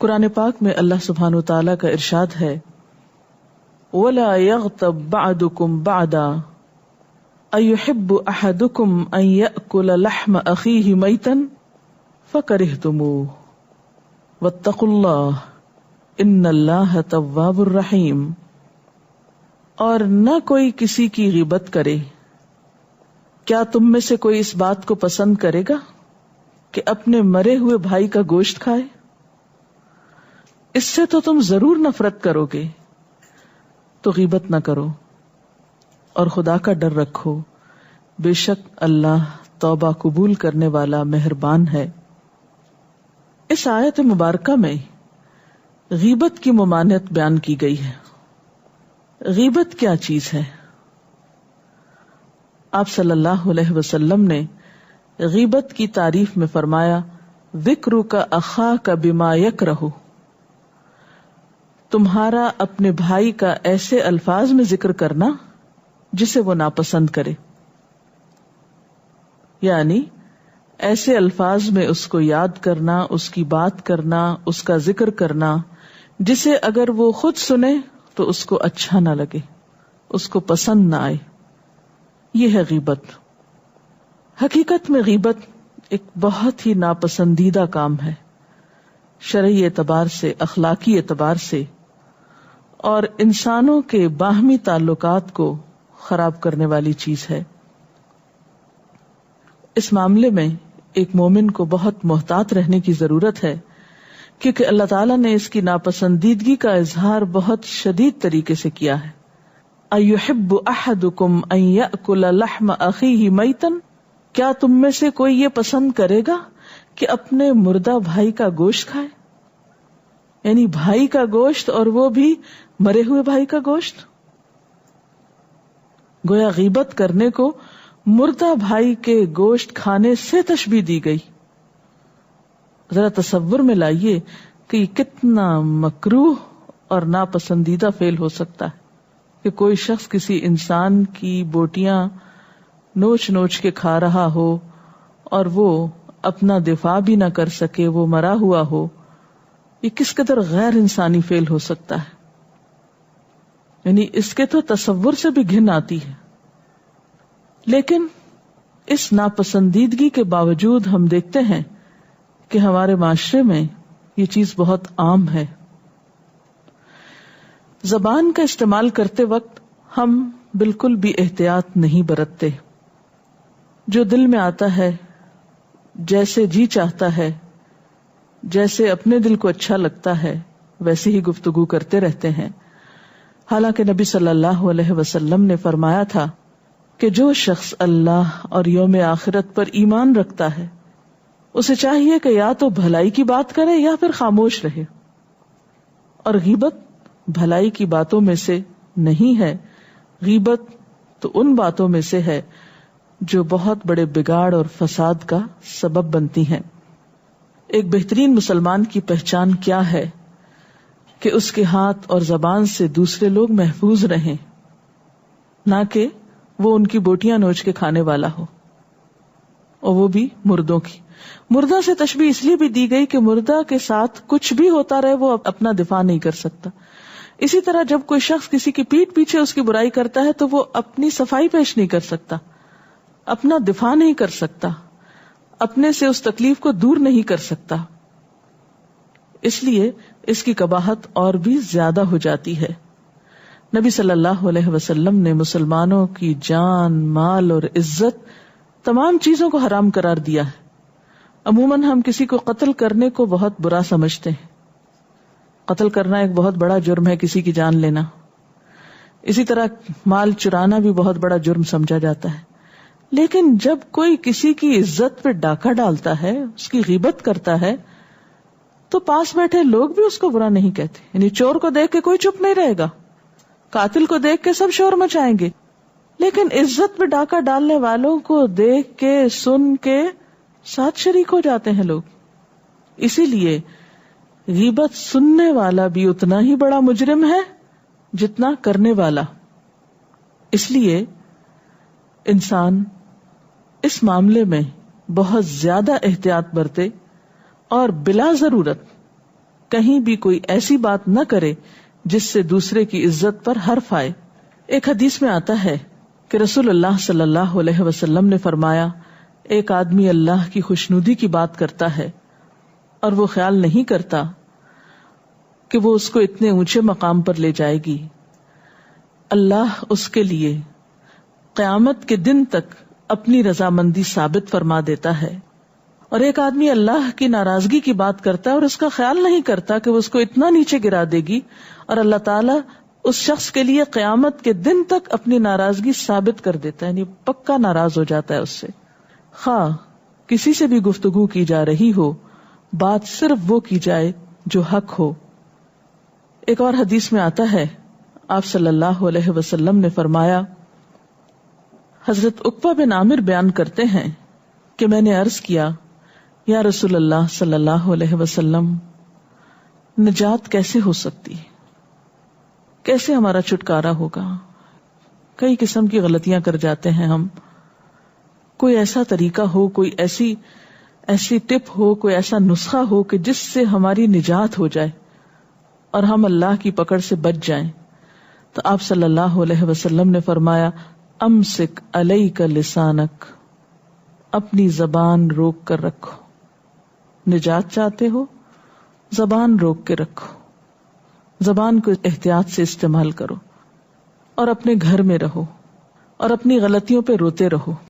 قرآن پاک میں اللہ سبحانہ وتعالیٰ کا ارشاد ہے وَلَا يَغْتَبْ بَعْضُكُمْ بَعْضًا أَيُحِبُّ أَحَدُكُمْ أَن يَأْكُلَ لَحْمَ أَخِيهِ مَيْتًا فَكَرِهْتُمُوهُ وَاتَّقُوا اللَّهَ إِنَّ اللَّهَ تَوَّابٌ رَحِيمٌ۔ اور نہ کوئی کسی کی غیبت کرے، کیا تم میں سے کوئی اس بات کو پسند کرے گا کہ اپنے مرے ہوئے بھائی کا گوشت کھائے؟ اس سے تو تم ضرور نفرت کرو گے، تو غیبت نہ کرو اور خدا کا ڈر رکھو، بے شک اللہ توبہ قبول کرنے والا مہربان ہے۔ اس آیت مبارکہ میں غیبت کی ممانعت بیان کی گئی ہے۔ غیبت کیا چیز ہے؟ آپ صلی اللہ علیہ وسلم نے غیبت کی تعریف میں فرمایا ذکرک اخاک بما یکرہ، تمہارا اپنے بھائی کا ایسے الفاظ میں ذکر کرنا جسے وہ ناپسند کرے، یعنی ایسے الفاظ میں اس کو یاد کرنا، اس کی بات کرنا، اس کا ذکر کرنا جسے اگر وہ خود سنے تو اس کو اچھا نہ لگے، اس کو پسند نہ آئے۔ یہ ہے غیبت۔ حقیقت میں غیبت ایک بہت ہی ناپسندیدہ کام ہے، شرعی اعتبار سے، اخلاقی اعتبار سے، اور انسانوں کے باہمی تعلقات کو خراب کرنے والی چیز ہے۔ اس معاملے میں ایک مومن کو بہت محتاط رہنے کی ضرورت ہے، کیونکہ اللہ تعالیٰ نے اس کی ناپسندیدگی کا اظہار بہت شدید طریقے سے کیا ہے۔ أَيُحِبُّ أَحَدُكُمْ أَن يَأْكُلَ لَحْمَ أَخِيهِ مَيْتًا، کیا تم میں سے کوئی یہ پسند کرے گا کہ اپنے مردہ بھائی کا گوشت کھائے؟ یعنی بھائی کا گوشت، اور وہ بھی مرے ہوئے بھائی کا گوشت۔ گویا غیبت کرنے کو مردہ بھائی کے گوشت کھانے سے تشبیہ دی گئی۔ ذرا تصور میں لائیے کہ یہ کتنا مکروہ اور ناپسندیدہ فعل ہو سکتا ہے کہ کوئی شخص کسی انسان کی بوٹیاں نوچ نوچ کے کھا رہا ہو اور وہ اپنا دفاع بھی نہ کر سکے، وہ مرا ہوا ہو۔ یہ کس قدر غیر انسانی فعل ہو سکتا ہے، یعنی اس کے تو تصور سے بھی گھن آتی ہے۔ لیکن اس ناپسندیدگی کے باوجود ہم دیکھتے ہیں کہ ہمارے معاشرے میں یہ چیز بہت عام ہے۔ زبان کا استعمال کرتے وقت ہم بالکل بھی احتیاط نہیں برتتے، جو دل میں آتا ہے، جیسے جی چاہتا ہے، جیسے اپنے دل کو اچھا لگتا ہے ویسے ہی گفتگو کرتے رہتے ہیں۔ حالانکہ نبی صلی اللہ علیہ وسلم نے فرمایا تھا کہ جو شخص اللہ اور یوم آخرت پر ایمان رکھتا ہے اسے چاہیے کہ یا تو بھلائی کی بات کرے یا پھر خاموش رہے، اور غیبت بھلائی کی باتوں میں سے نہیں ہے۔ غیبت تو ان باتوں میں سے ہے جو بہت بڑے بگاڑ اور فساد کا سبب بنتی ہیں۔ ایک بہترین مسلمان کی پہچان کیا ہے کہ اس کے ہاتھ اور زبان سے دوسرے لوگ محفوظ رہیں، نہ کہ وہ ان کی بوٹیاں نوچ کے کھانے والا ہو، اور وہ بھی مردوں کی۔ مردہ سے تشبیہ اس لیے بھی دی گئی کہ مردہ کے ساتھ کچھ بھی ہوتا رہے وہ اپنا دفاع نہیں کر سکتا۔ اسی طرح جب کوئی شخص کسی کی پیٹھ پیچھے اس کی برائی کرتا ہے تو وہ اپنی صفائی پیش نہیں کر سکتا، اپنا دفاع نہیں کر سکتا، اپنے سے اس تکلیف کو دور نہیں کر سکتا، اس لیے اس کی قباحت اور بھی زیادہ ہو جاتی ہے۔ نبی صلی اللہ علیہ وسلم نے مسلمانوں کی جان، مال اور عزت تمام چیزوں کو حرام قرار دیا ہے۔ عموماً ہم کسی کو قتل کرنے کو بہت برا سمجھتے ہیں، قتل کرنا ایک بہت بڑا جرم ہے، کسی کی جان لینا۔ اسی طرح مال چرانا بھی بہت بڑا جرم سمجھا جاتا ہے۔ لیکن جب کوئی کسی کی عزت پہ ڈاکہ ڈالتا ہے، اس کی غیبت کرتا ہے، تو پاس بیٹھے لوگ بھی اس کو برا نہیں کہتے۔ یعنی چور کو دیکھ کے کوئی چپ نہیں رہے گا، قاتل کو دیکھ کے سب شور مچائیں گے، لیکن عزت پہ ڈاکہ ڈالنے والوں کو دیکھ کے، سن کے ساتھ شریک ہو جاتے ہیں لوگ۔ اسی لیے غیبت سننے والا بھی اتنا ہی بڑا مجرم ہے جتنا کرنے والا۔ اس لیے انسان اس معاملے میں بہت زیادہ احتیاط برتے اور بلا ضرورت کہیں بھی کوئی ایسی بات نہ کرے جس سے دوسرے کی عزت پر حرف آئے۔ ایک حدیث میں آتا ہے کہ رسول اللہ صلی اللہ علیہ وسلم نے فرمایا، ایک آدمی اللہ کی خوشنودی کی بات کرتا ہے اور وہ خیال نہیں کرتا کہ وہ اس کو اتنے اونچے مقام پر لے جائے گی، اللہ اس کے لیے قیامت کے دن تک اپنی رضامندی ثابت فرما دیتا ہے۔ اور ایک آدمی اللہ کی ناراضگی کی بات کرتا ہے اور اس کا خیال نہیں کرتا کہ وہ اس کو اتنا نیچے گرا دے گی، اور اللہ تعالیٰ اس شخص کے لیے قیامت کے دن تک اپنی ناراضگی ثابت کر دیتا ہے، یعنی پکا ناراض ہو جاتا ہے اس سے۔ خواہ کسی سے بھی گفتگو کی جا رہی ہو، بات صرف وہ کی جائے جو حق ہو۔ ایک اور حدیث میں آتا ہے، آپ صلی اللہ علیہ وسلم نے فرمایا، حضرت عقبہ بن عامر بیان کرتے ہیں کہ میں نے عرض کیا، یا رسول اللہ صلی اللہ علیہ وسلم، نجات کیسے ہو سکتی، کیسے ہمارا چھٹکارا ہوگا؟ کئی قسم کی غلطیاں کر جاتے ہیں ہم، کوئی ایسا طریقہ ہو، کوئی ایسی ٹپ ہو، کوئی ایسا نسخہ ہو کہ جس سے ہماری نجات ہو جائے اور ہم اللہ کی پکڑ سے بچ جائیں۔ تو آپ صلی اللہ علیہ وسلم نے فرمایا، امسک علیک لسانک، اپنی زبان روک کر رکھو۔ نجات چاہتے ہو، زبان روک کے رکھو، زبان کو احتیاط سے استعمال کرو، اور اپنے گھر میں رہو اور اپنی غلطیوں پہ روتے رہو۔